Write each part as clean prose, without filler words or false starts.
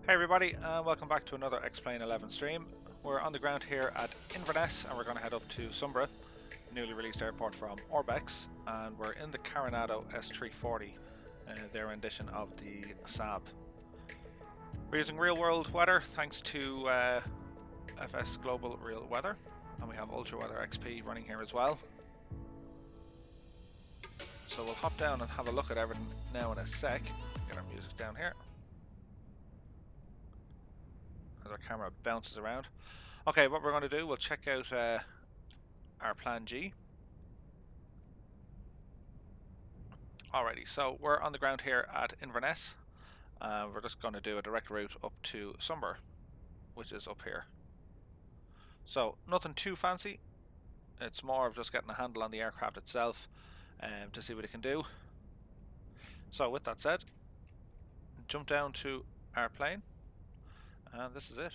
Hey everybody, and welcome back to another Explain 11 stream. We're on the ground here at Inverness and we're going to head up to Sumburgh, newly released airport from Orbx, and we're in the Carenado S340, their rendition of the Saab. We're using real world weather thanks to FS Global Real Weather, and we have Ultra Weather XP running here as well. So we'll hop down and have a look at everything now in a sec. Get our music down here as our camera bounces around. Okay, what we're going to do, we'll check out our plan G. Alrighty, so we're on the ground here at Inverness. We're just going to do a direct route up to Sumburgh, which is up here. So nothing too fancy. It's more of just getting a handle on the aircraft itself to see what it can do. So with that said, jump down to our plane. And this is it.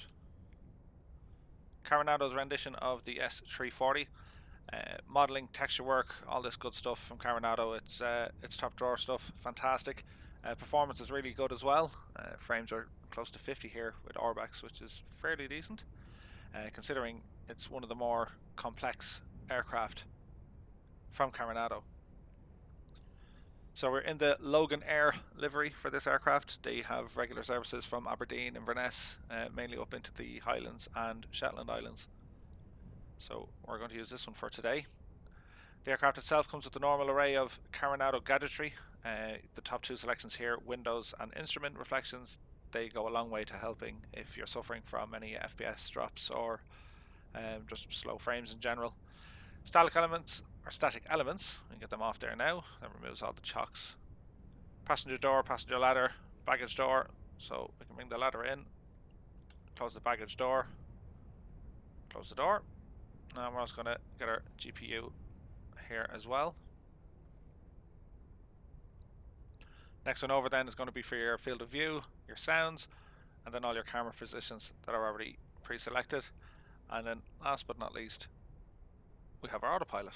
Carenado's rendition of the S340. Modelling, texture work, all this good stuff from Carenado. It's top drawer stuff, fantastic. Performance is really good as well. Frames are close to 50 here with Orbx, which is fairly decent, considering it's one of the more complex aircraft from Carenado. So we're in the Logan Air livery for this aircraft. They have regular services from Aberdeen, Inverness, mainly up into the Highlands and Shetland Islands. So we're going to use this one for today. The aircraft itself comes with the normal array of Carenado gadgetry. The top two selections here, windows and instrument reflections, they go a long way to helping if you're suffering from any FPS drops or just slow frames in general. Static elements, we can get them off there now. That removes all the chocks. Passenger door, passenger ladder, baggage door. So we can bring the ladder in, close the baggage door, close the door. Now we're also going to get our GPU here as well. Next one over then is going to be for your field of view, your sounds, and then all your camera positions that are already pre-selected. And then last but not least, we have our autopilot.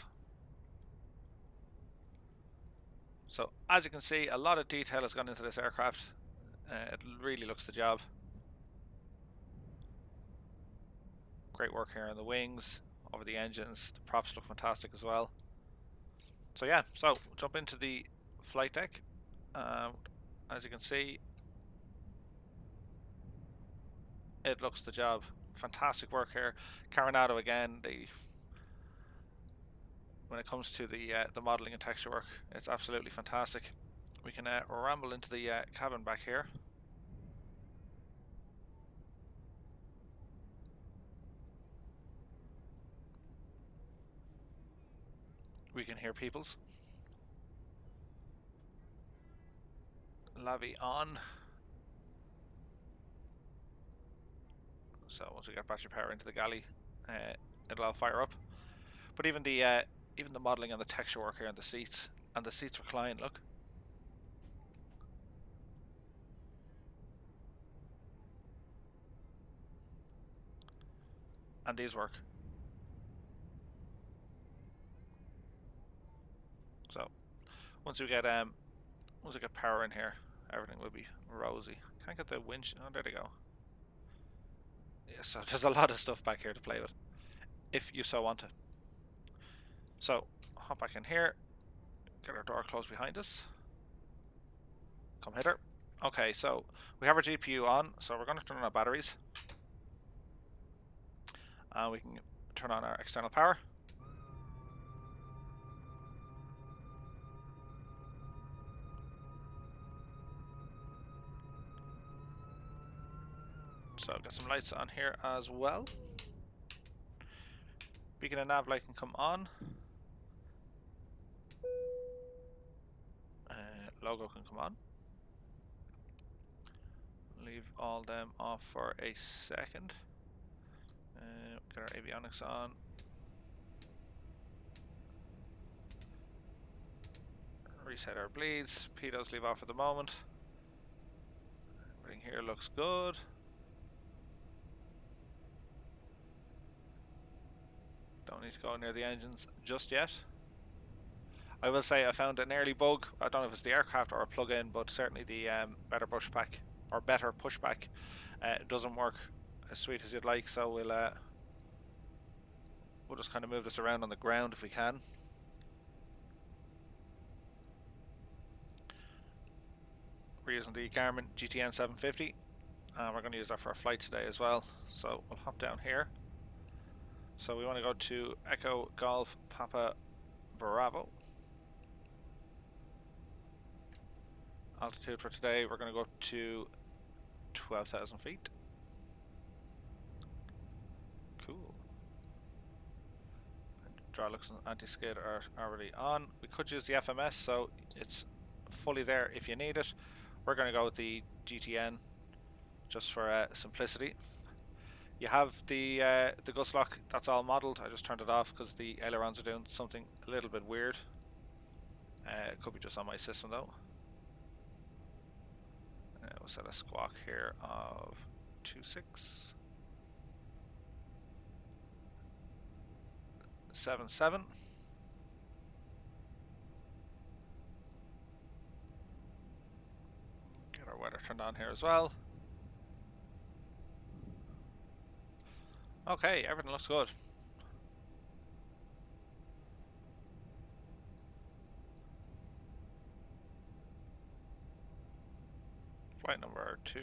So as you can see, a lot of detail has gone into this aircraft. It really looks the job. Great work here on the wings, over the engines. The props look fantastic as well. So yeah, so we'll jump into the flight deck. As you can see, it looks the job. Fantastic work here. Carenado again, when it comes to the modelling and texture work, it's absolutely fantastic. We can ramble into the cabin back here. We can hear peoples. Lavy on. So once we get battery power into the galley, it'll all fire up. But even the modelling and the texture work here on the seats recline, look. And these work. So once we get power in here, everything will be rosy. Can't get the winch. Oh, there they go. Yeah, so there's a lot of stuff back here to play with, if you so want to. So hop back in here, get our door closed behind us. Come hither. Okay, so we have our GPU on, so we're going to turn on our batteries. And we can turn on our external power. So get some lights on here as well. Beacon and nav light can come on. Logo can come on. Leave all them off for a second. Get our avionics on. Reset our bleeds. Pitos leave off for the moment. Everything here looks good. Don't need to go near the engines just yet. I will say I found an early bug. I don't know if it's the aircraft or a plug-in, but certainly the better brush pack or better pushback doesn't work as sweet as you'd like, so we'll just kind of move this around on the ground if we can. We're using the Garmin GTN 750 and we're going to use that for a flight today as well, so we'll hop down here. So we want to go to Echo Golf Papa Bravo. Altitude for today, we're going to go up to 12,000 feet. Cool. Hydraulics and anti-skid are already on. We could use the FMS, so it's fully there if you need it. We're going to go with the GTN just for simplicity. You have the gust lock, that's all modelled. I just turned it off because the ailerons are doing something a little bit weird. It could be just on my system though. We'll set a squawk here of 2677. Get our weather turned on here as well. Okay, everything looks good. Flight number 2.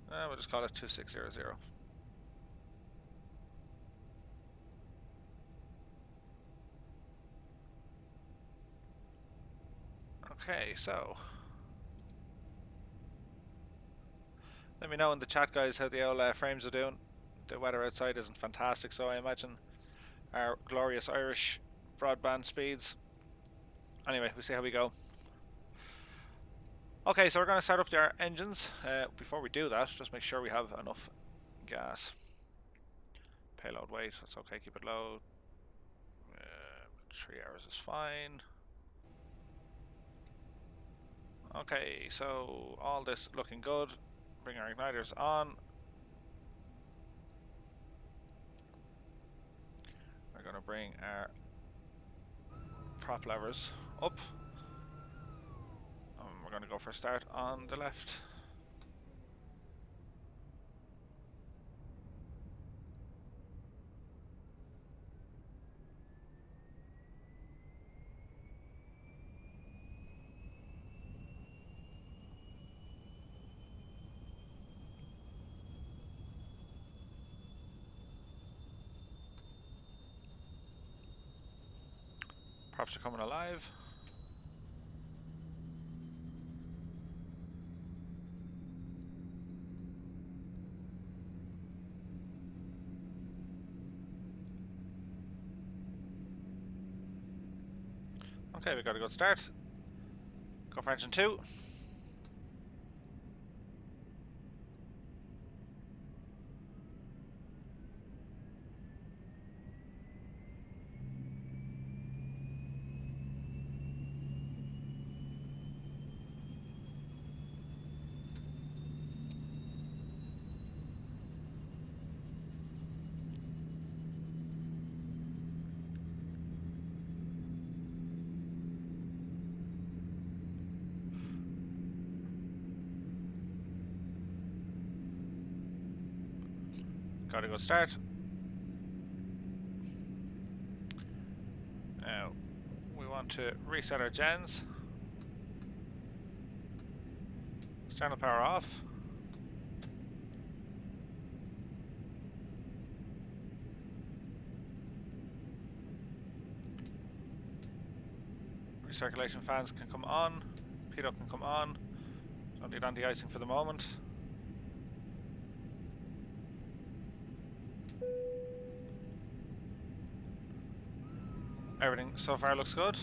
We'll just call it 2600. Okay, so let me know in the chat, guys, how the old frames are doing. The weather outside isn't fantastic, so I imagine our glorious Irish broadband speeds. Anyway, we'll see how we go. Okay, so we're going to start up our engines. Before we do that, just make sure we have enough gas. Payload weight, that's okay, keep it low. 3 hours is fine. Okay, so all this looking good. Bring our igniters on. We're going to bring our prop levers up. We're going to go for a start on the left. Props are coming alive. Okay, we got a good start. Go for engine 2. Got a good start. Now we want to reset our gens. External power off. Recirculation fans can come on. Pitot can come on. Don't need anti-icing for the moment. Everything so far looks good.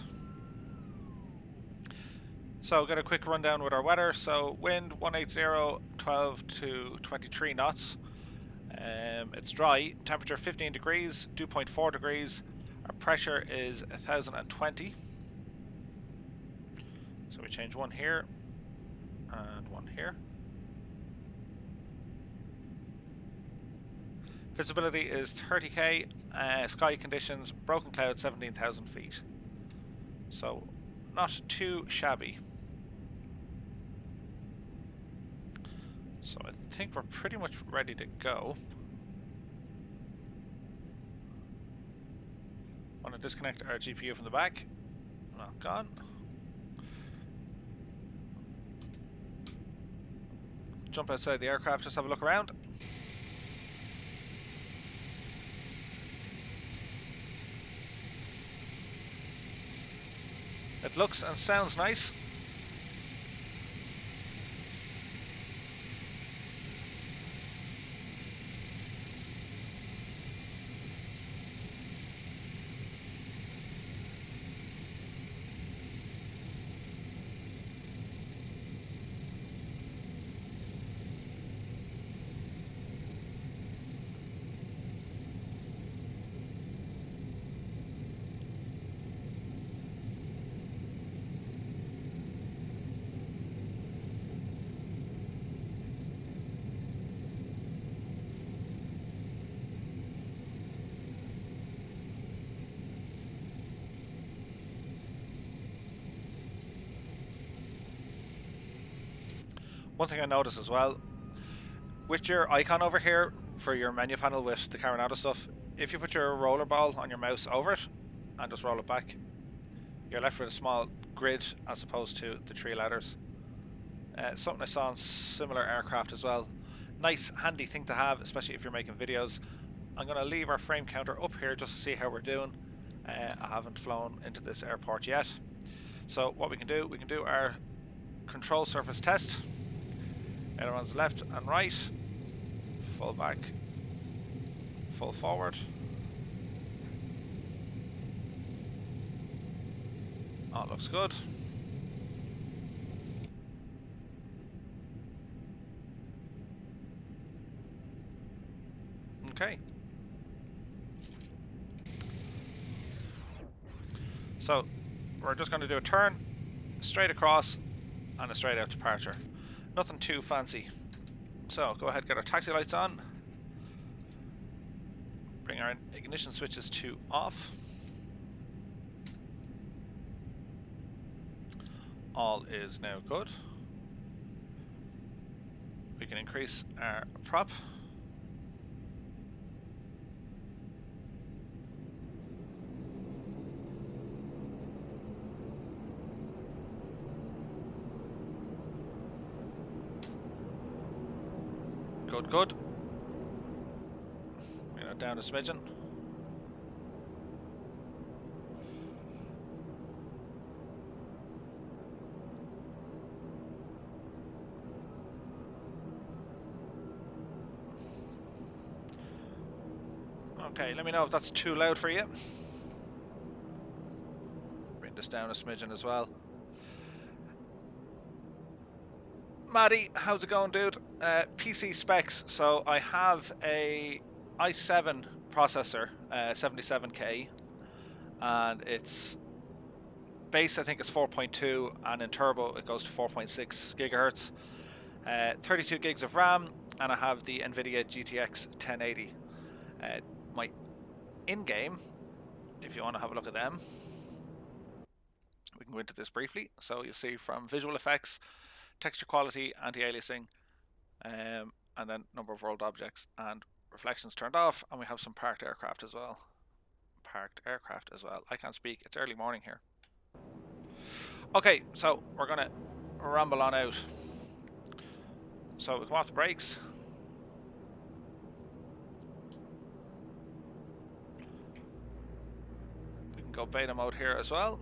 So get a quick rundown with our weather. So wind 180, 12 to 23 knots. It's dry. Temperature 15 degrees, dew point 4 degrees. Our pressure is 1020. So we change one here and one here. Visibility is 30k. Sky conditions, broken cloud 17,000 feet. So not too shabby. So I think we're pretty much ready to go. Want to disconnect our GPU from the back. Not gone. Jump outside the aircraft, just have a look around. It looks and sounds nice. One thing I noticed as well, with your icon over here for your menu panel with the Carenado stuff, if you put your roller ball on your mouse over it and just roll it back, you're left with a small grid as opposed to the three letters. Something I saw on similar aircraft as well. Nice, handy thing to have, especially if you're making videos. I'm going to leave our frame counter up here just to see how we're doing. I haven't flown into this airport yet. So what we can do our control surface test. Ailerons left and right, full back, full forward. All looks good. Okay. So we're just going to do a turn, straight across, and a straight out departure. Nothing too fancy. So go ahead, get our taxi lights on. Bring our ignition switches to off. All is now good. We can increase our prop. Good. You know, down a smidgen. Okay, let me know if that's too loud for you. Bring this down a smidgen as well. Maddie, how's it going, dude? PC specs. So I have a i7 processor, 77K, and its base I think is 4.2, and in turbo it goes to 4.6 gigahertz. 32 gigs of RAM, and I have the NVIDIA GTX 1080. My in-game, if you want to have a look at them, we can go into this briefly. So you'll see from visual effects, texture quality, anti-aliasing, and then number of world objects and reflections turned off, and we have some parked aircraft as well. I can't speak, it's early morning here. Okay, so we're gonna ramble on out. So we come off the brakes. We can go beta mode here as well.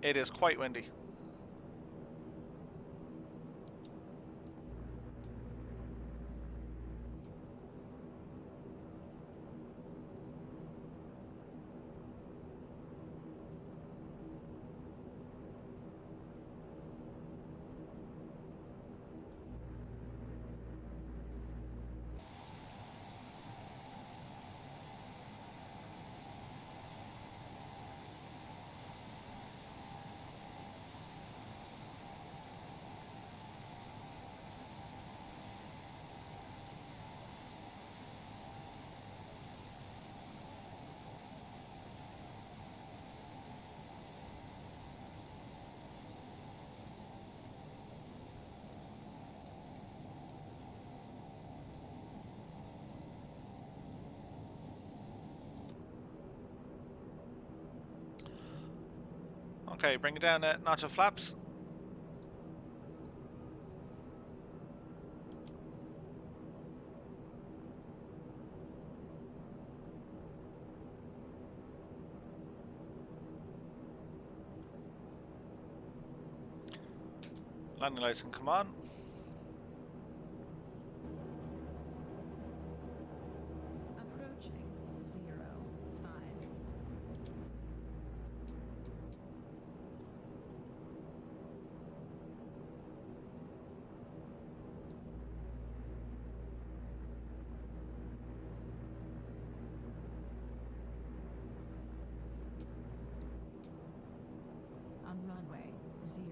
It is quite windy. Okay, bring it down a notch of flaps. Landing lights can come on. Approaching 05. On runway 05.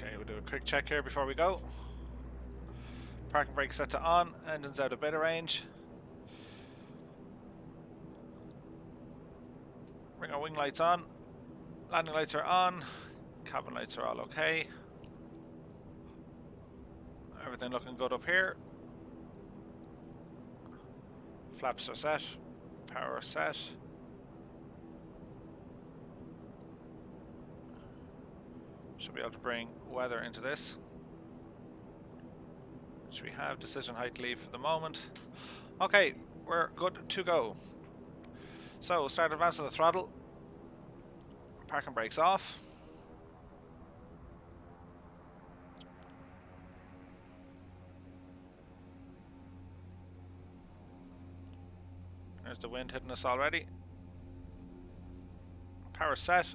Okay, we'll do a quick check here before we go. Parking brake set to on, engines out of beta range. Bring our wing lights on. Landing lights are on. Cabin lights are all okay. Everything looking good up here. Flaps are set. Power set. Should be able to bring weather into this. Which we have. Decision height leave for the moment. Okay, we're good to go. So, start advancing the throttle. Parking brakes off. There's the wind hitting us already. Power set.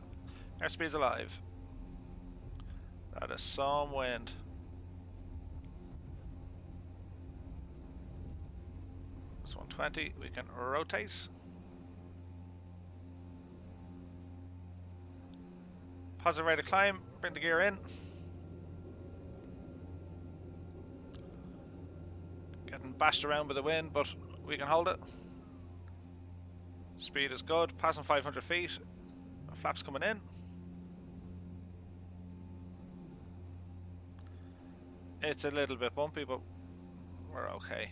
Airspeed's alive. That is some wind. It's 120. We can rotate. Positive rate of climb. Bring the gear in. Getting bashed around by the wind, but we can hold it. Speed is good. Passing 500 feet. Flaps coming in. It's a little bit bumpy, but we're okay.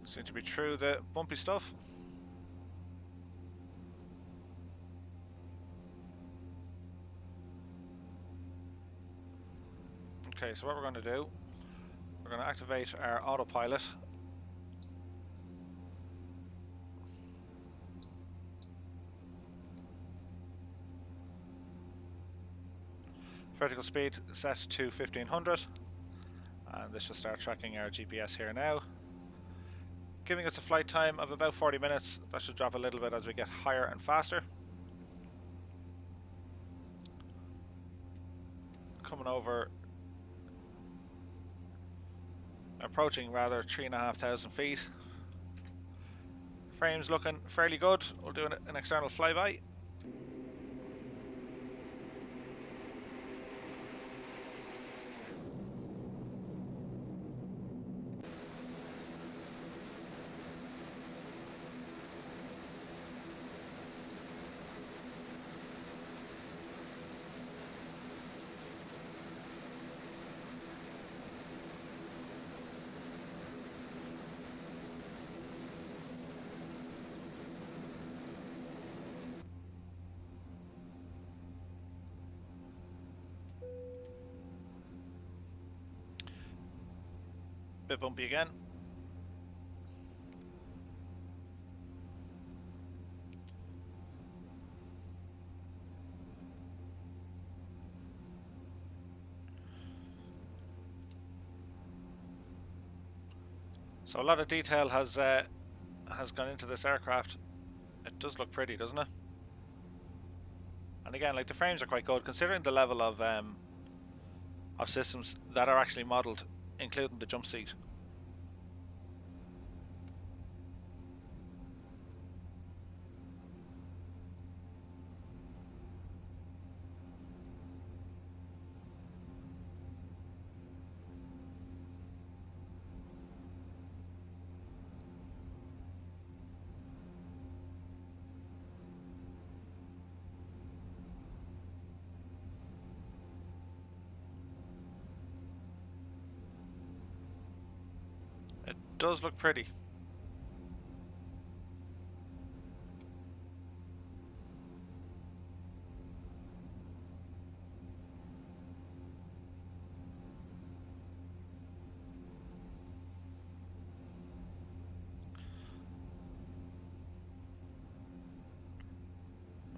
Seem to be through the bumpy stuff. Okay, so what we're going to do, we're going to activate our autopilot. Vertical speed set to 1500, and this should start tracking our GPS here now. Giving us a flight time of about 40 minutes. That should drop a little bit as we get higher and faster. Coming over, approaching rather 3,500 feet. Frame's looking fairly good. We'll do an external flyby. Bit bumpy again. So a lot of detail has has gone into this aircraft. It does look pretty, doesn't it? And again, like, the frames are quite good considering the level of systems that are actually modelled, including the jump seat. It does look pretty.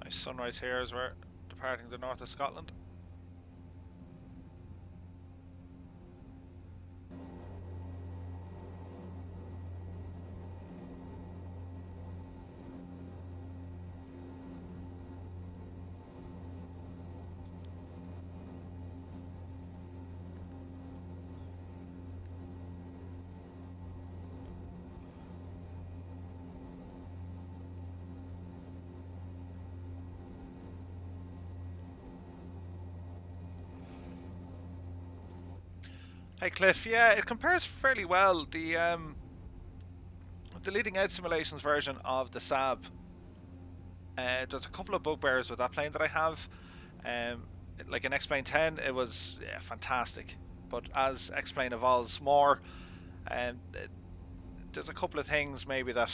Nice sunrise here as we're departing the north of Scotland. Hey Cliff, yeah, it compares fairly well. The leading edge simulations version of the Saab. There's a couple of bugbears with that plane that I have. Like in X-Plane 10, it was fantastic, but as X-Plane evolves more, there's a couple of things maybe that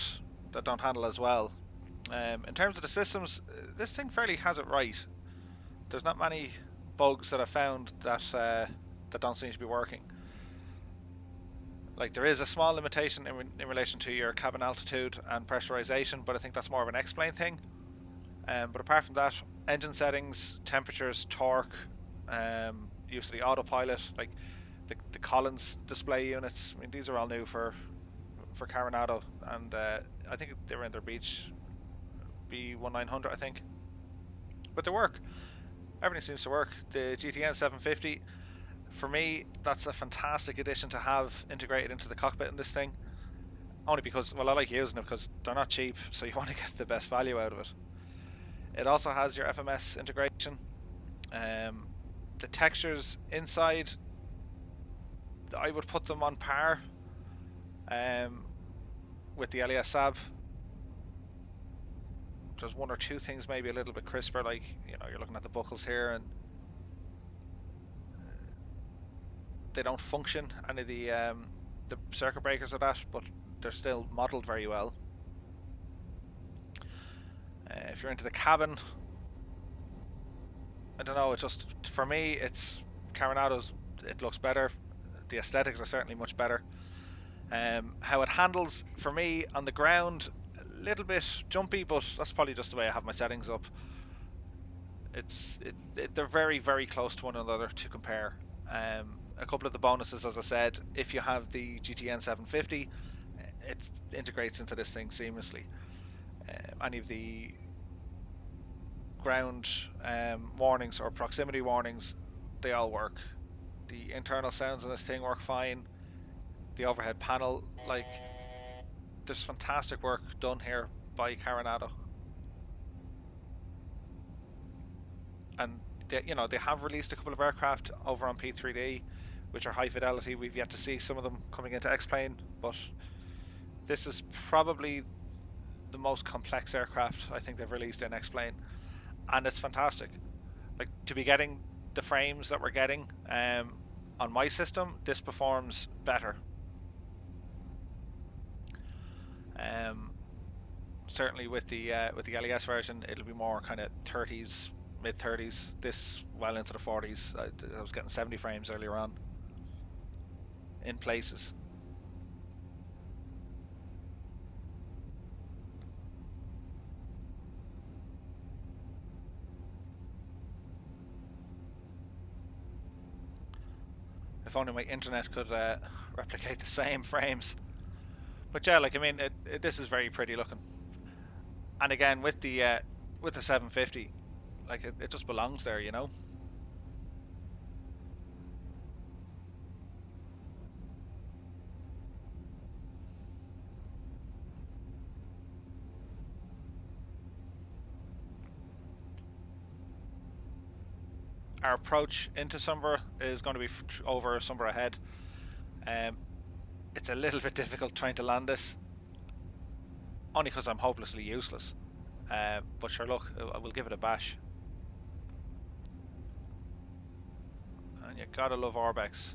don't handle as well. In terms of the systems, this thing fairly has it right. There's not many bugs that I've found that don't seem to be working. Like, there is a small limitation in relation to your cabin altitude and pressurization, but I think that's more of an X-Plane thing. But apart from that, engine settings, temperatures, torque, use of the autopilot, like the Collins display units. I mean, these are all new for Carenado, and I think they were in their Beach B1900, I think. But they work. Everything seems to work. The GTN 750, for me, that's a fantastic addition to have integrated into the cockpit in this thing. Only because, well, I like using it because they're not cheap, so you want to get the best value out of it. It also has your FMS integration. The textures inside, I would put them on par with the LES Saab. There's one or two things maybe a little bit crisper, like, you know, you're looking at the buckles here and they don't function, any of the circuit breakers of that, but they're still modelled very well. If you're into the cabin, I don't know, it's just, for me, it's Carenado's, it looks better. The aesthetics are certainly much better. How it handles, for me, on the ground, a little bit jumpy, but that's probably just the way I have my settings up. They're very, very close to one another to compare. A couple of the bonuses, as I said, if you have the GTN 750, it integrates into this thing seamlessly. Any of the ground warnings or proximity warnings, they all work. The internal sounds in this thing work fine. The overhead panel, like, there's fantastic work done here by Carenado. And they have released a couple of aircraft over on P3D, which are high fidelity. We've yet to see some of them coming into X-Plane, but this is probably the most complex aircraft I think they've released in X-Plane, and it's fantastic. Like, to be getting the frames that we're getting on my system, this performs better. Certainly with the LES version, it'll be more kind of 30s, mid 30s. This well into the 40s. I was getting 70 frames earlier on in places. If only my internet could replicate the same frames. But yeah, like I mean, this is very pretty looking. And again, with the 750, like it just belongs there, you know. Our approach into Sumburgh is going to be over Sumburgh ahead. Um, it's a little bit difficult trying to land this, only because I'm hopelessly useless. But sure, look, I will give it a bash. And you gotta love Orbx.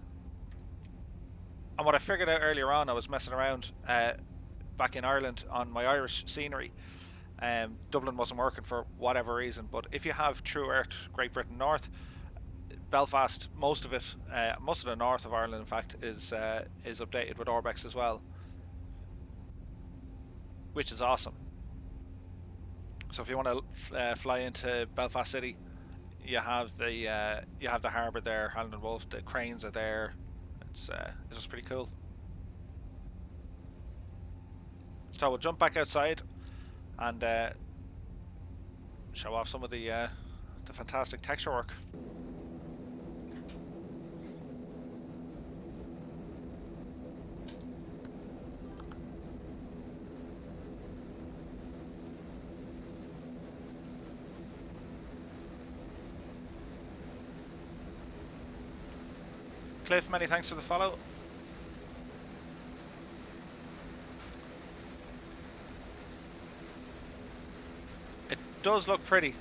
And what I figured out earlier on, I was messing around back in Ireland on my Irish scenery. Dublin wasn't working for whatever reason, but if you have True Earth Great Britain North, Belfast, most of it, most of the north of Ireland, in fact, is updated with Orbx as well, which is awesome. So if you want to fly into Belfast City, you have the harbour there, Holland and Wolf. The cranes are there. It's just pretty cool. So we'll jump back outside and show off some of the fantastic texture work. Cliff, many thanks for the follow. It does look pretty.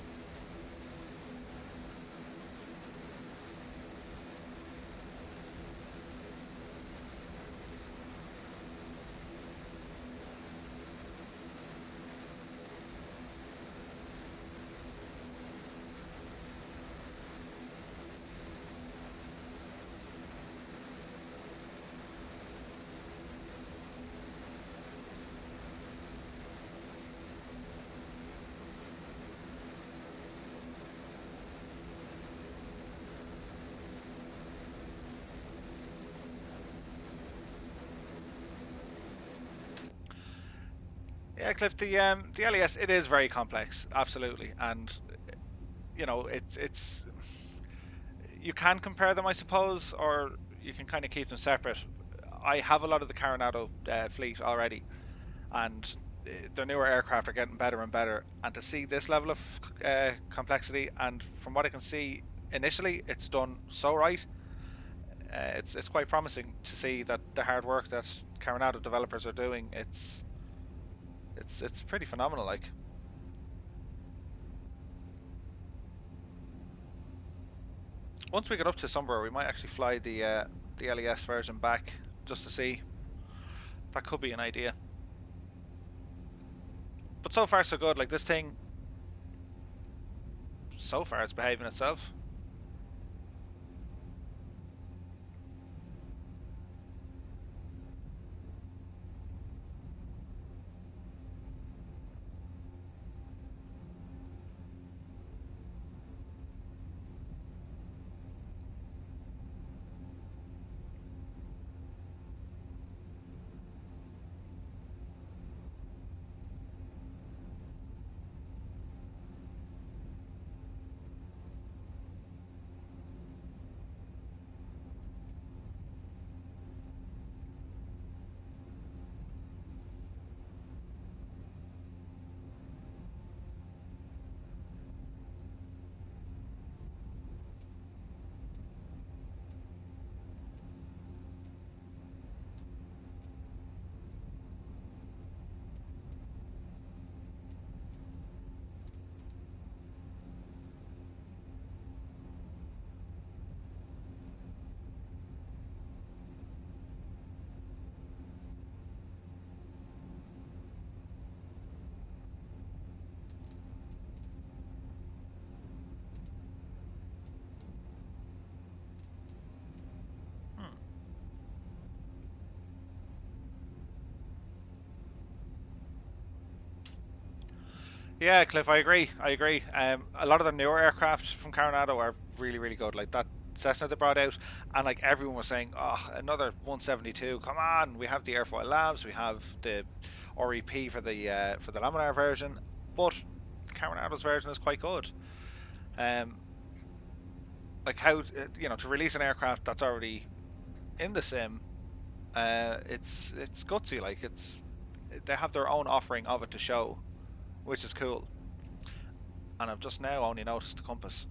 Yeah, Cliff, the LES, it is very complex, absolutely, and you know it's you can compare them, I suppose, or you can kind of keep them separate. I have a lot of the Carenado fleet already, and the newer aircraft are getting better and better. And to see this level of complexity, and from what I can see initially, it's done so right. It's quite promising to see that the hard work that Carenado developers are doing. It's pretty phenomenal. Like, once we get up to Sumburgh, we might actually fly the LES version back just to see. That could be an idea. But so far so good. Like, this thing, so far it's behaving itself. Hmm. Yeah, Cliff, I agree. I agree. A lot of the newer aircraft from Carenado are really, really good. Like that Cessna they brought out, and like everyone was saying, oh, another 172, come on, we have the airfoil labs, we have the REP for the laminar version, but Carenado's version is quite good. Like how, to release an aircraft that's already in the sim, it's gutsy. Like they have their own offering of it to show, which is cool. And I've just now only noticed the compass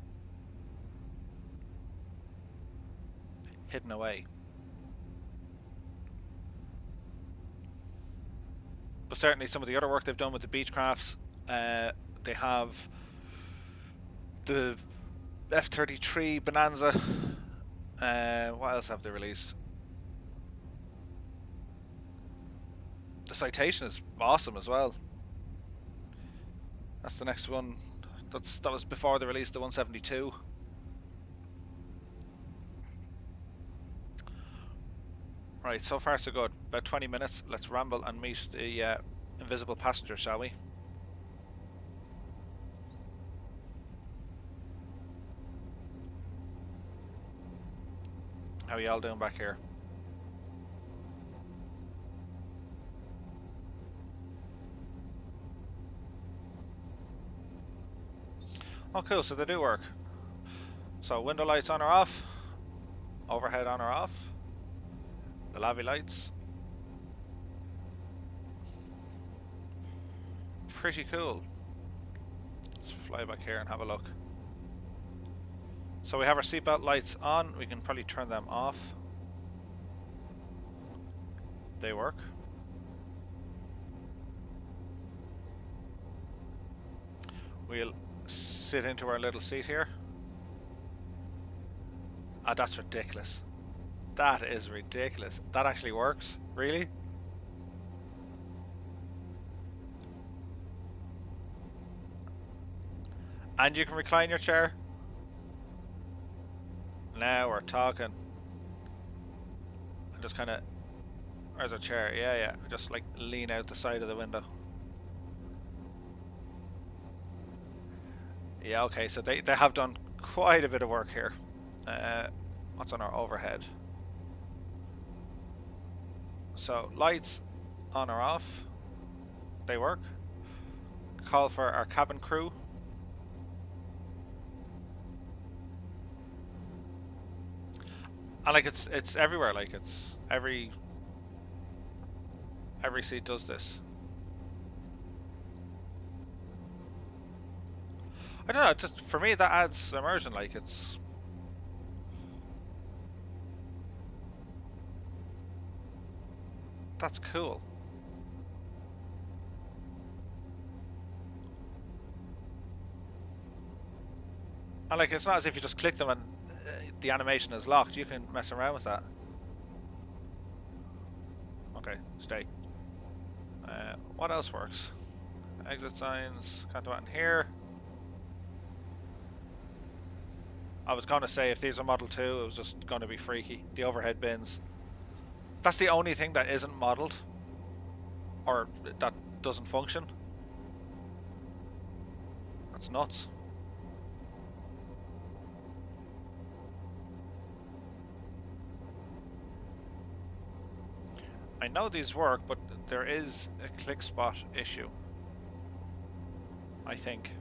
hidden away. But certainly some of the other work they've done with the Beechcrafts, they have the F-33 Bonanza. What else have they released? The Citation is awesome as well. That's the next one. That was before they released the 172. Right, so far so good. About 20 minutes. Let's ramble and meet the invisible passenger, shall we? How are y'all doing back here? Oh cool, so they do work. So window lights on or off, overhead on or off, the lavvy lights. Pretty cool. Let's fly back here and have a look. So we have our seatbelt lights on, we can probably turn them off. They work. We'll sit into our little seat here. Ah, that's ridiculous. That is ridiculous. That actually works? Really? And you can recline your chair? Now we're talking. I'm just kind of... Where's our chair? Yeah. Just like lean out the side of the window. Yeah, okay, so they have done quite a bit of work here. What's on our overhead? So, lights on or off. They work. Call for our cabin crew. And like it's everywhere, like it's every seat does this. I don't know, just for me that adds immersion, like that's cool. And like it's not as if you just click them and the animation is locked. You can mess around with that. Okay, stay. What else works? Exit signs, can't do that in here. I was going to say if these are Model 2 it was just going to be freaky. The overhead bins. That's the only thing that isn't modelled. Or that doesn't function. That's nuts. I know these work, but there is a click spot issue, I think.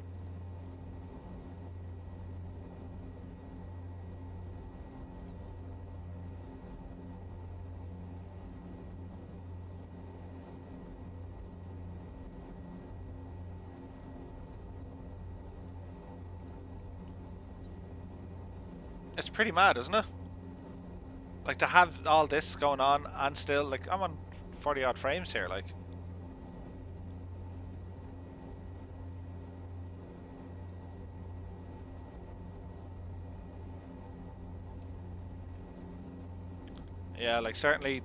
It's pretty mad, isn't it? Like to have all this going on and still, like, I'm on 40 odd frames here, like. Yeah, like certainly,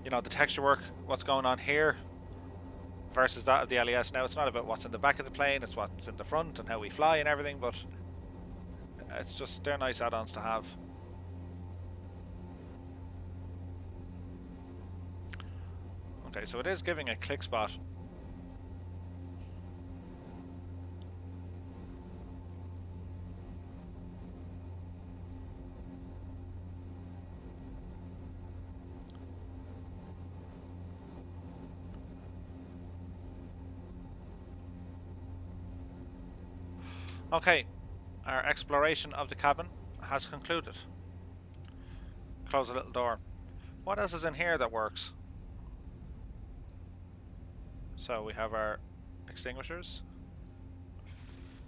you know, the texture work, what's going on here versus that of the LES. Now it's not about what's in the back of the plane, it's what's in the front and how we fly and everything, but it's just, they're nice add-ons to have. Okay, so it is giving a click spot. Okay, our exploration of the cabin has concluded. Close the little door. What else is in here that works? So we have our extinguishers,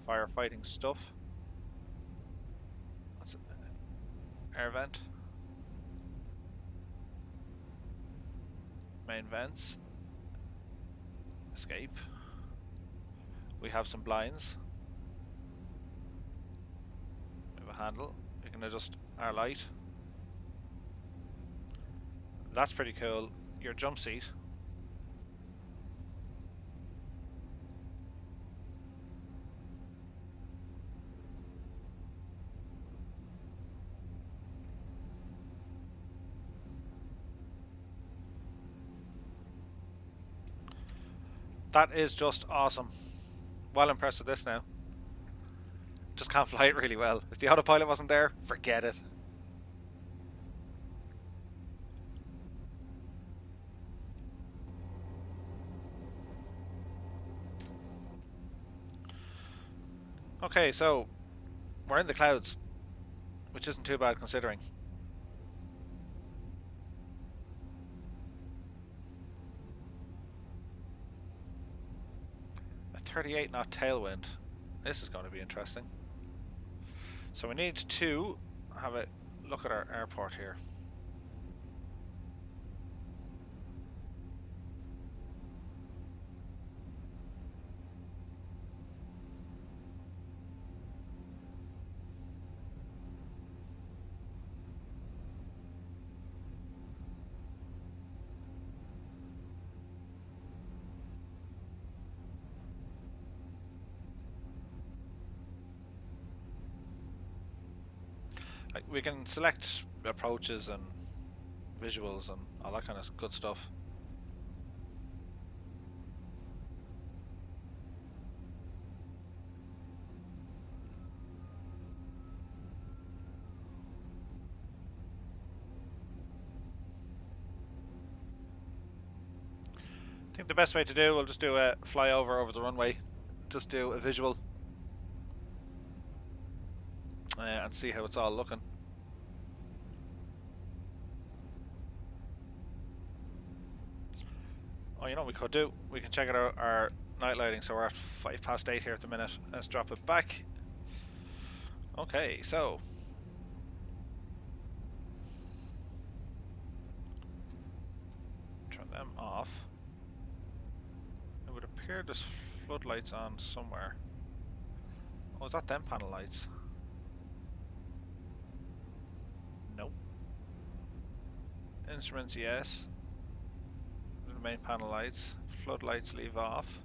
firefighting stuff. What's it? Air vent, main vents, escape. We have some blinds. We have a handle. We can adjust our light. That's pretty cool. Your jump seat. That is just awesome. Well impressed with this now. Just can't fly it really well. If the autopilot wasn't there, forget it. Okay, so we're in the clouds, which isn't too bad considering. A 38 knot tailwind. This is going to be interesting. So we need to have a look at our airport here. Like, we can select approaches and visuals and all that kind of good stuff. I think the best way to do, we'll just do a flyover over the runway, just do a visual and see how it's all looking. Oh, you know what we could do? We can check out our night lighting. So we're at 8:05 here at the minute. Let's drop it back. Okay, so turn them off. It would appear there's floodlights on somewhere. Oh, is that them panel lights? Nope. Instruments, yes. The main panel lights. Floodlights leave off.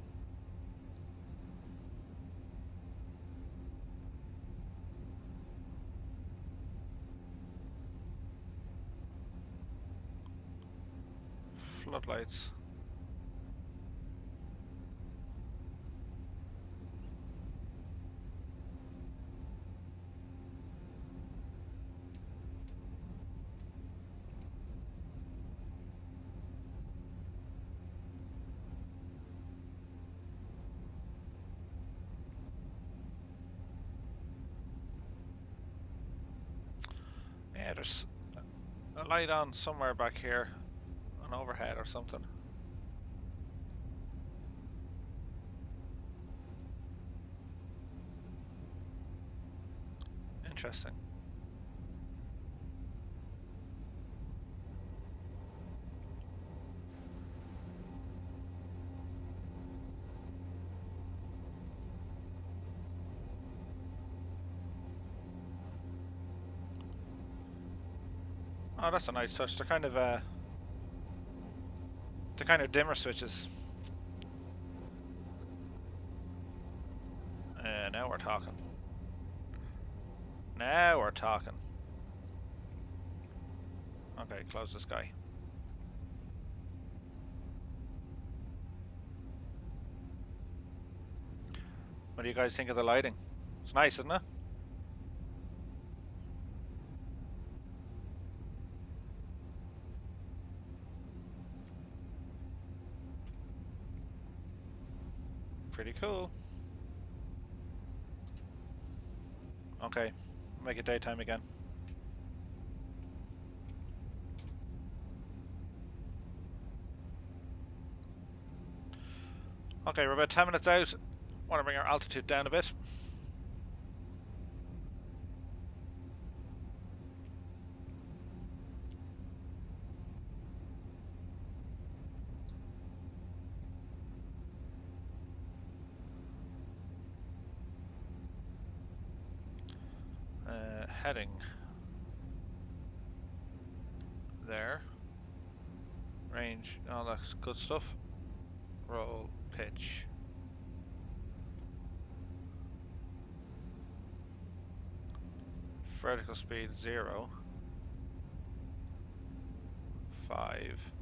Floodlights. Yeah, there's a light on somewhere back here, an overhead or something. Interesting. Oh, that's a nice touch. They're kind of dimmer switches. Now we're talking. Now we're talking. Okay, close this guy. What do you guys think of the lighting? It's nice, isn't it? Pretty cool. Okay, make it daytime again. Okay, we're about 10 minutes out. Want to bring our altitude down a bit. Heading there. Range, all that good stuff. Roll, pitch. Vertical speed 0. 5.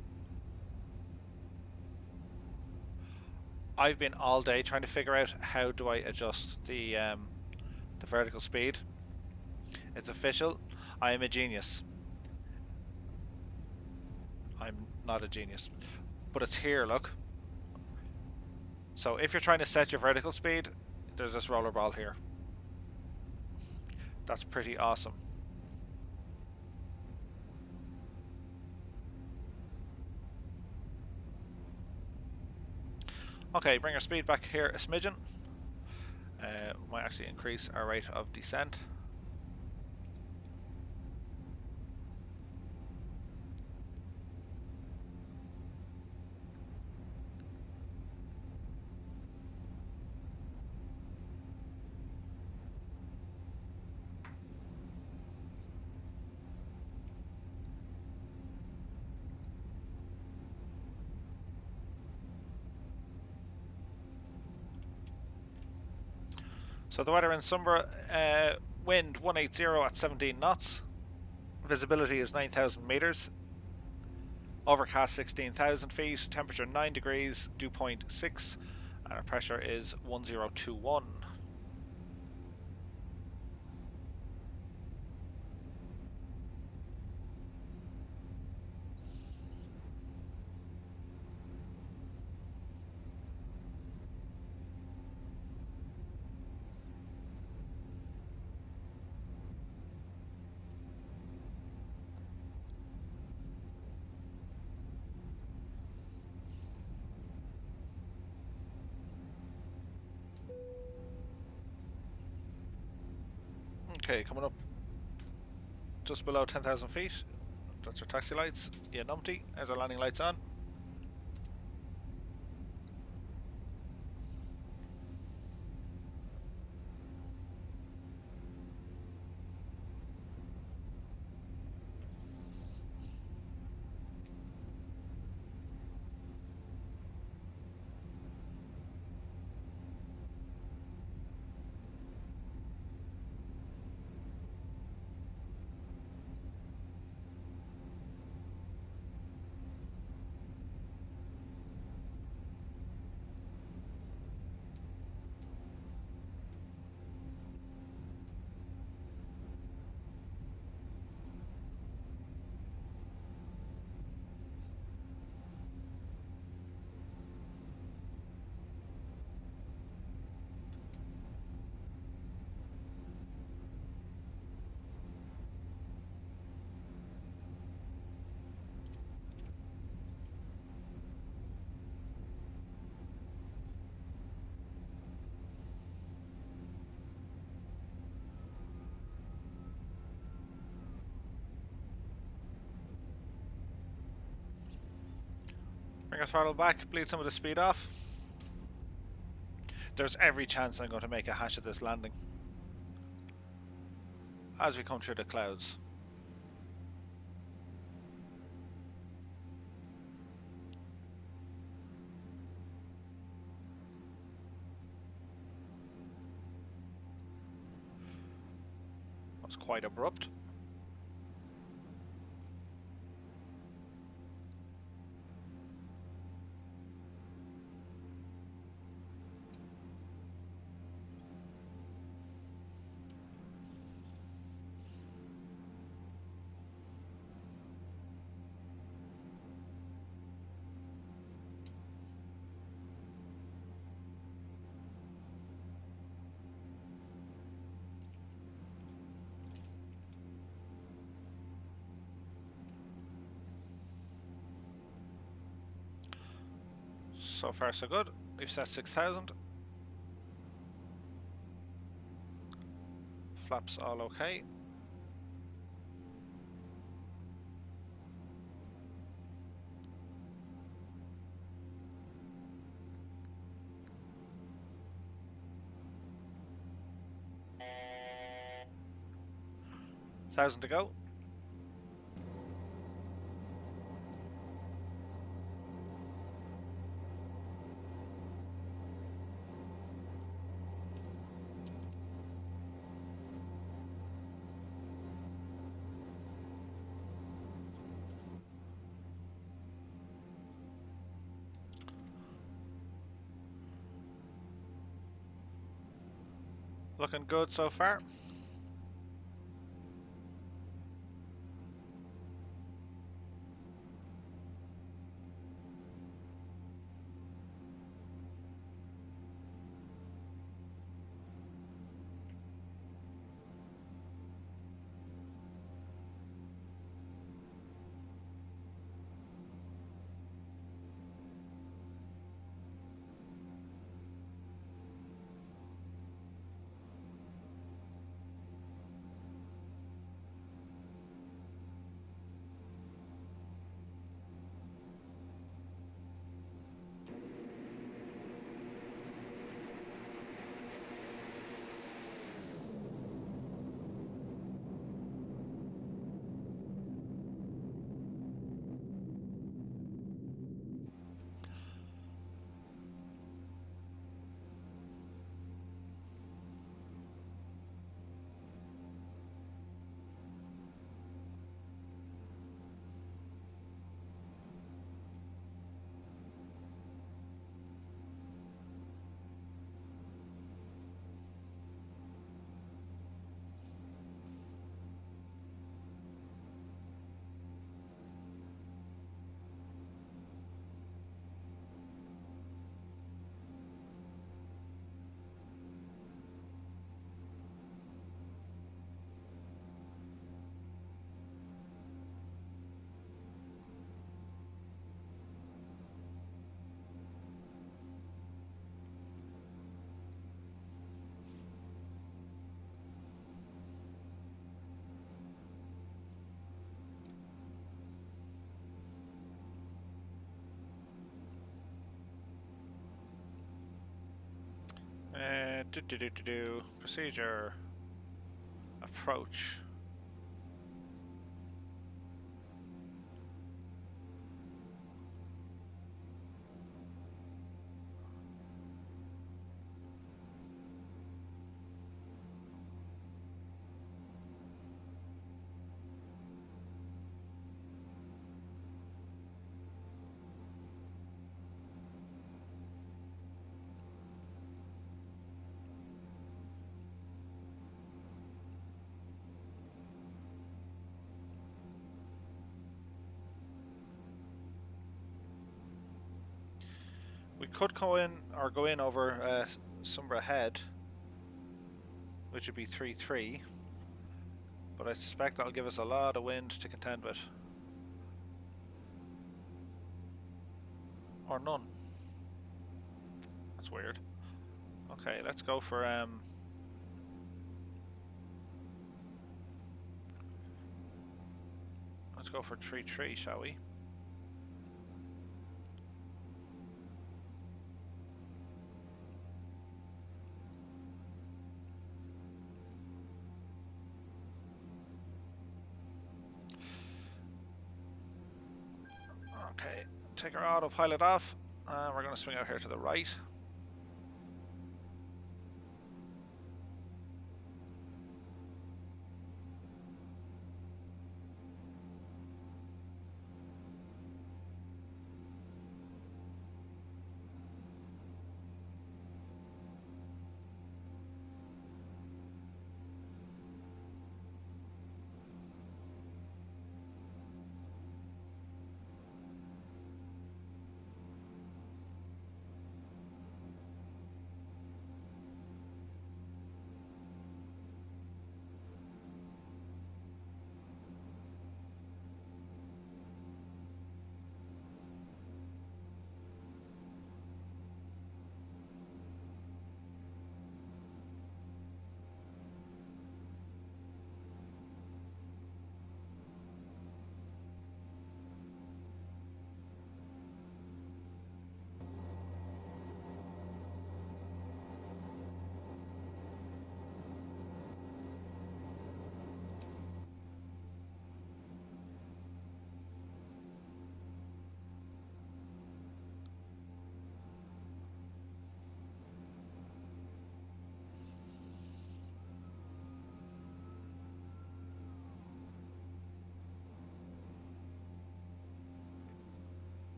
I've been all day trying to figure out how do I adjust the vertical speed. It's official. I am a genius. I'm not a genius, but it's here. Look. So if you're trying to set your vertical speed, there's this roller ball here. That's pretty awesome. Okay, bring our speed back here a smidgen. Might actually increase our rate of descent. So the weather in Sumburgh, wind 180 at 17 knots. Visibility is 9,000 meters. Overcast 16,000 feet. Temperature 9 degrees, dew point 6. And our pressure is 1021. Okay, coming up just below 10,000 feet. That's our taxi lights. Yeah, numpty. There's our landing lights on. Bring our throttle back, bleed some of the speed off. There's every chance I'm going to make a hash of this landing as we come through the clouds. That was quite abrupt. So far so good. We've set 6,000. Flaps all okay. Thousand to go. Looking good so far. Procedure. Approach. We could go in over Sumburgh Head, which would be 3-3, but I suspect that'll give us a lot of wind to contend with. Or none. That's weird. Okay, let's go for 3-3, shall we? Okay, take our autopilot off, and we're going to swing out here to the right.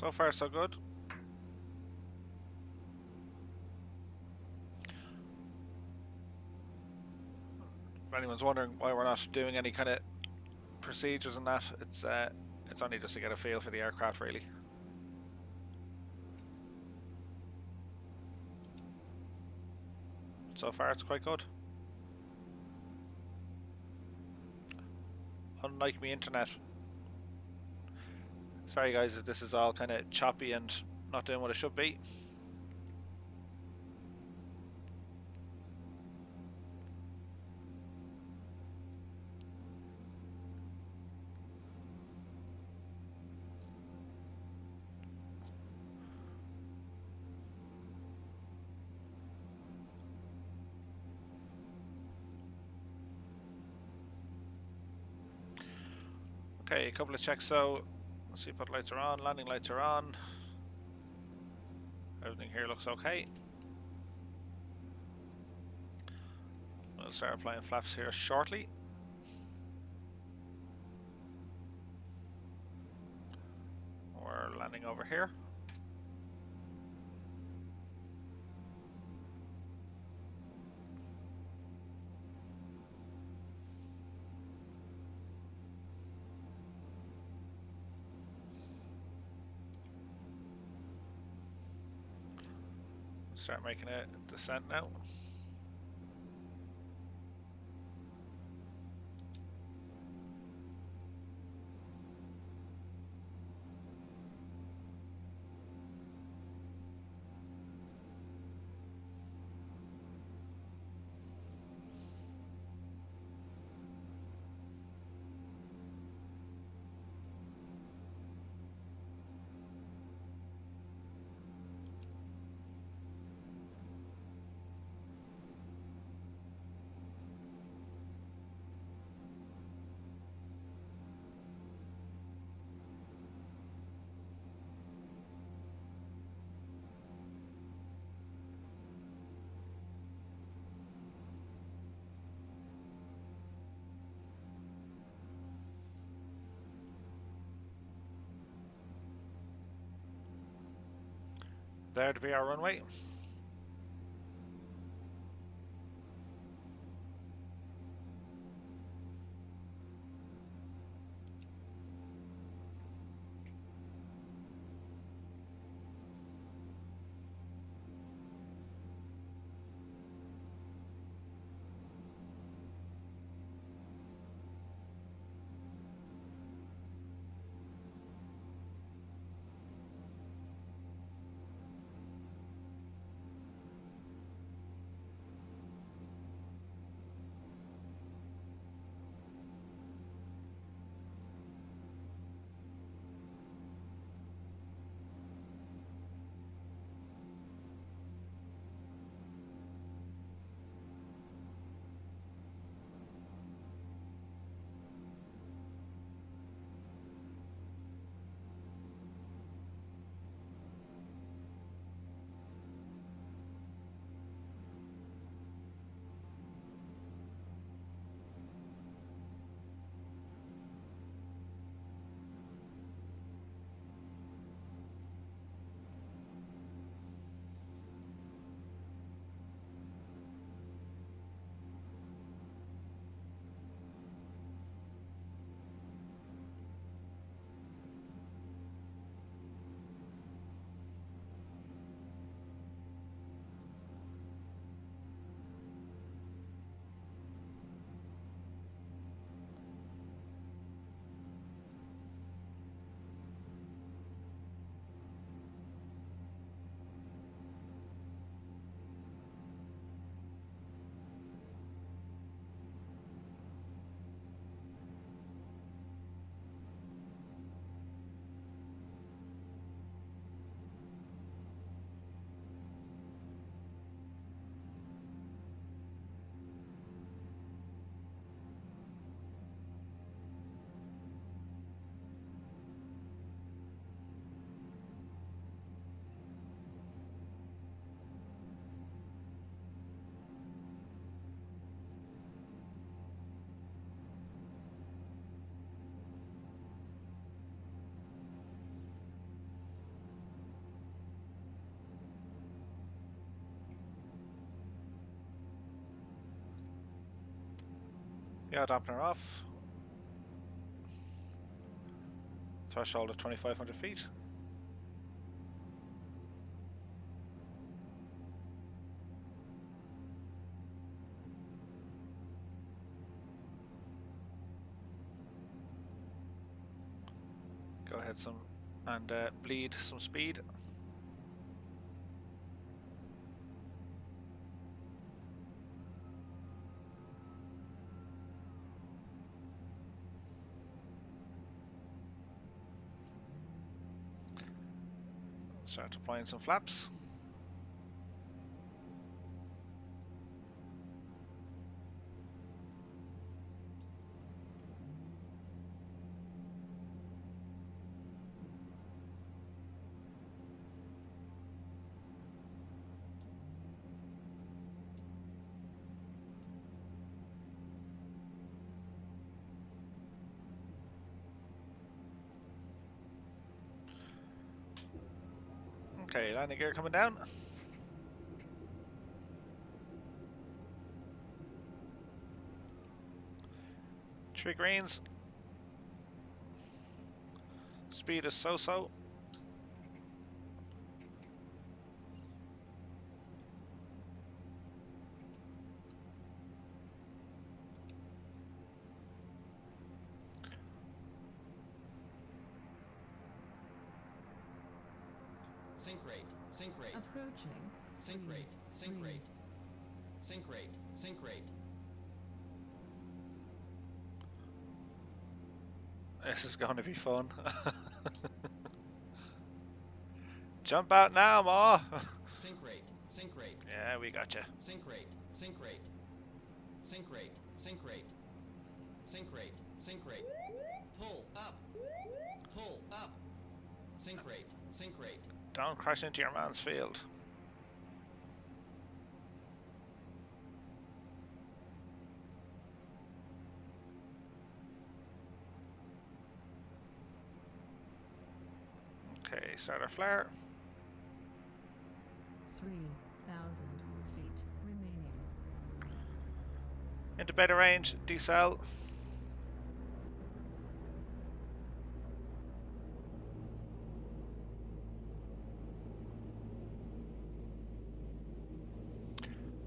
So far so good. If anyone's wondering why we're not doing any kind of procedures and that, it's only just to get a feel for the aircraft really. So far it's quite good. Unlike me internet. Sorry guys if this is all kind of choppy and not doing what it should be. Okay, a couple of checks. So seatbelt lights are on, landing lights are on. Everything here looks okay. We'll start applying flaps here shortly. We're landing over here. Start making a descent now. There to be our runway. Yaw dampener off. Threshold of 2,500 feet. Go ahead and bleed some speed. Start applying some flaps. Okay, landing gear coming down. Three greens. Speed is so-so. Sink rate, sink rate. Approaching. Sink rate, sink rate. Sink rate, sink rate. This is going to be fun. Jump out now, Ma. Sink rate, sink rate. Yeah, we got you. Sink rate, sink rate. Sink rate, sink rate. Sink rate, sink rate. Pull up. Pull up. Sink rate, sink rate. Don't crash into your man's field. Okay, start our flare. 3,000 feet remaining. Into better range, decel.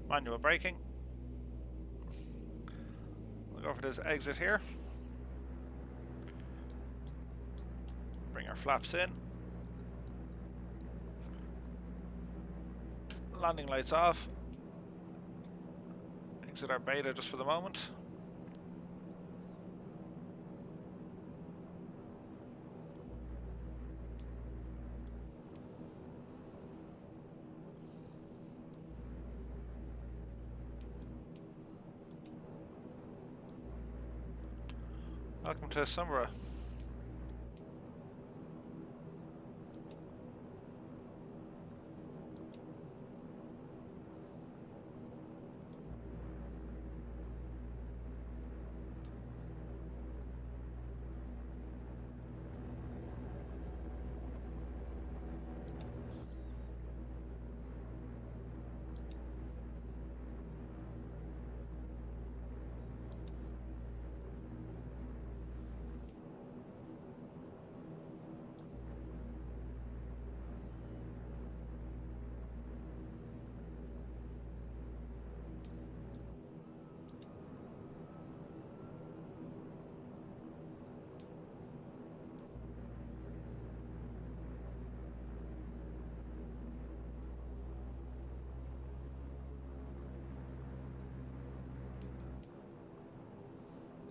Manual braking. We'll go for this exit here. Bring our flaps in. Landing lights off. Exit our beta just for the moment. Welcome to Sumburgh.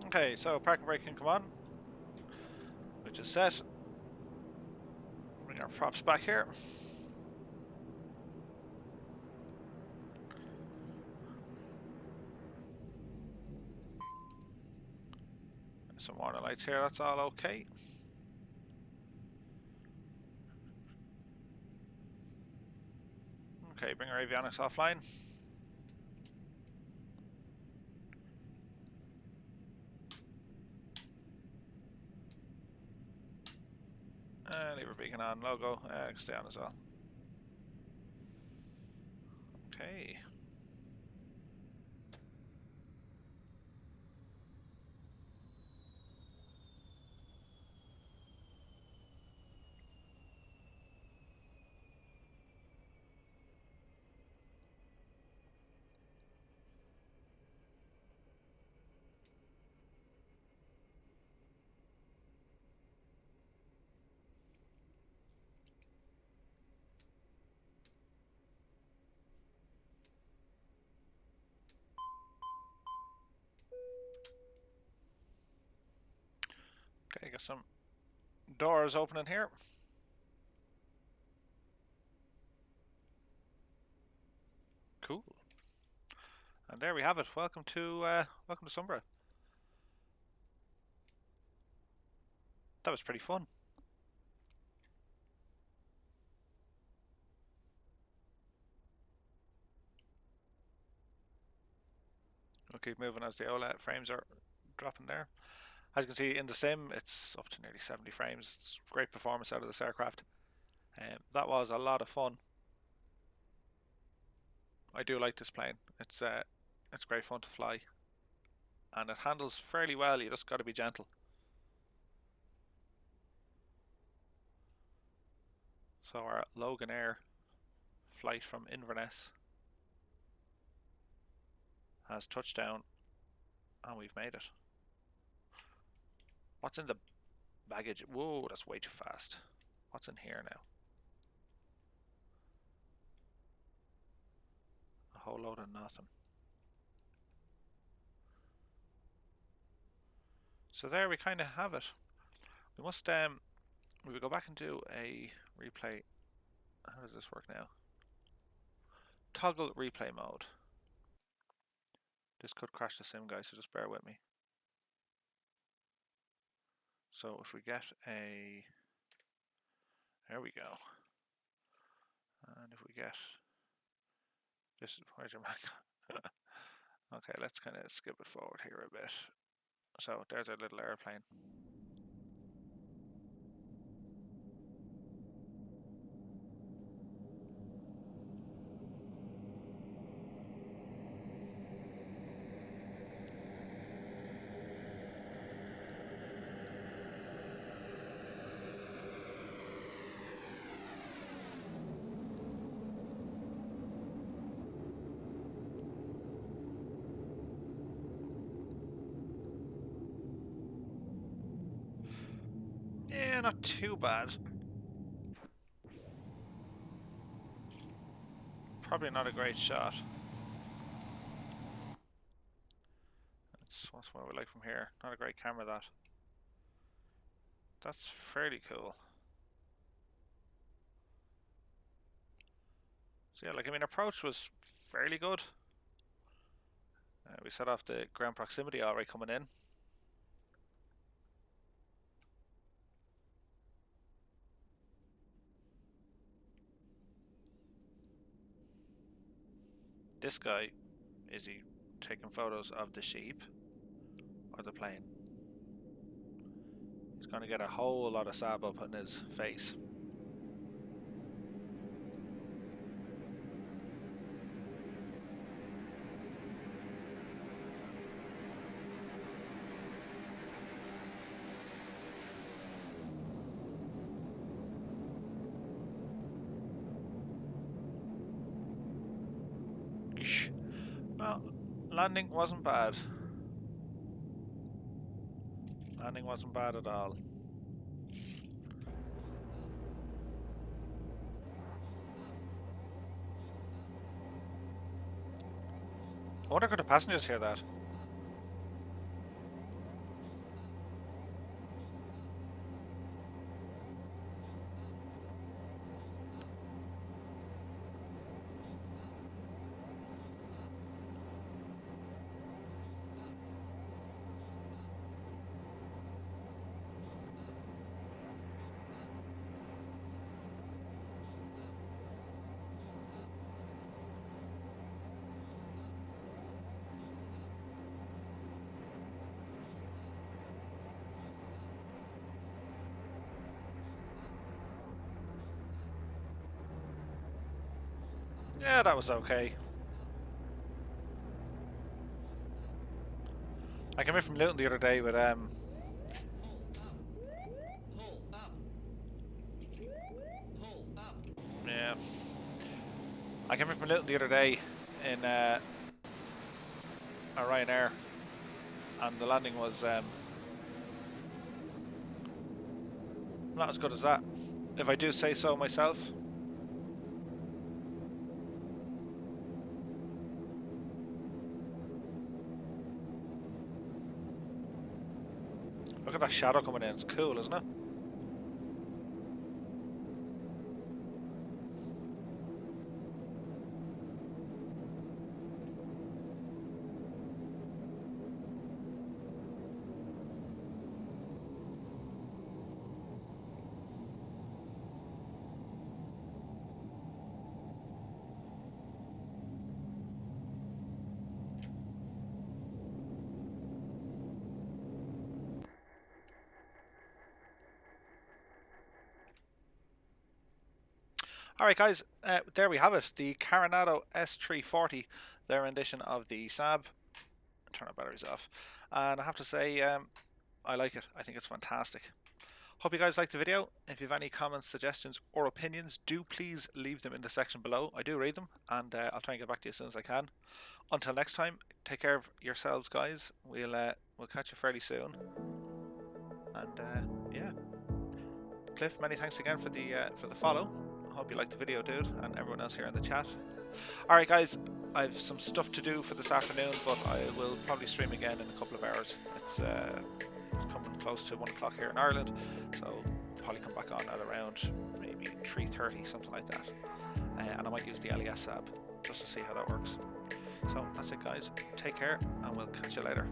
Okay, so parking brake can come on, which is set. Bring our props back here. Some warning lights here, that's all okay. Okay, bring our avionics offline. Leave our beacon on, logo, stay on as well. Okay. got some doors opening here. Cool. And there we have it. Welcome to Sumburgh. That was pretty fun. We'll keep moving as the OLED frames are dropping there. As you can see in the sim, it's up to nearly 70 frames. It's great performance out of this aircraft. That was a lot of fun. I do like this plane. It's great fun to fly, and it handles fairly well. You just got to be gentle. So our Logan Air flight from Inverness has touched down, and we've made it. What's in the baggage? Whoa, that's way too fast. What's in here now? A whole load of nothing. So there we kind of have it. We must we will go back and do a replay. How does this work now? Toggle replay mode. This could crash the sim, guys, so just bear with me. So if we get a, there we go. And if we get this, where's your Mac? Okay, let's kind of skip it forward here a bit. So there's our little airplane. Yeah, not too bad. Probably not a great shot. That's what we like from here. Not a great camera, that. That's fairly cool. So yeah, like, I mean, approach was fairly good. We set off the ground proximity already coming in. This guy, is he taking photos of the sheep or the plane? He's going to get a whole lot of sab up on his face. Well, landing wasn't bad. Landing wasn't bad at all. I wonder could the passengers hear that? Yeah, that was okay. I came in from Luton the other day with Pull up. Pull up. yeah. I came in from Luton the other day in a Ryanair, and the landing was not as good as that, if I do say so myself. Look at that shadow coming in. It's cool, isn't it? Alright guys, there we have it, the Carenado S340, their rendition of the Saab. Turn our batteries off. And I have to say, I like it. I think it's fantastic. Hope you guys liked the video. If you have any comments, suggestions or opinions, do please leave them in the section below. I do read them, and I'll try and get back to you as soon as I can. Until next time, take care of yourselves guys. We'll catch you fairly soon. And yeah. Cliff, many thanks again for the follow. I hope you liked the video, dude, and everyone else here in the chat. Alright guys, I've some stuff to do for this afternoon, but I will probably stream again in a couple of hours. It's coming close to 1 o'clock here in Ireland, so I'll probably come back on at around maybe 3:30, something like that. And I might use the LES app just to see how that works. So that's it guys, take care and we'll catch you later.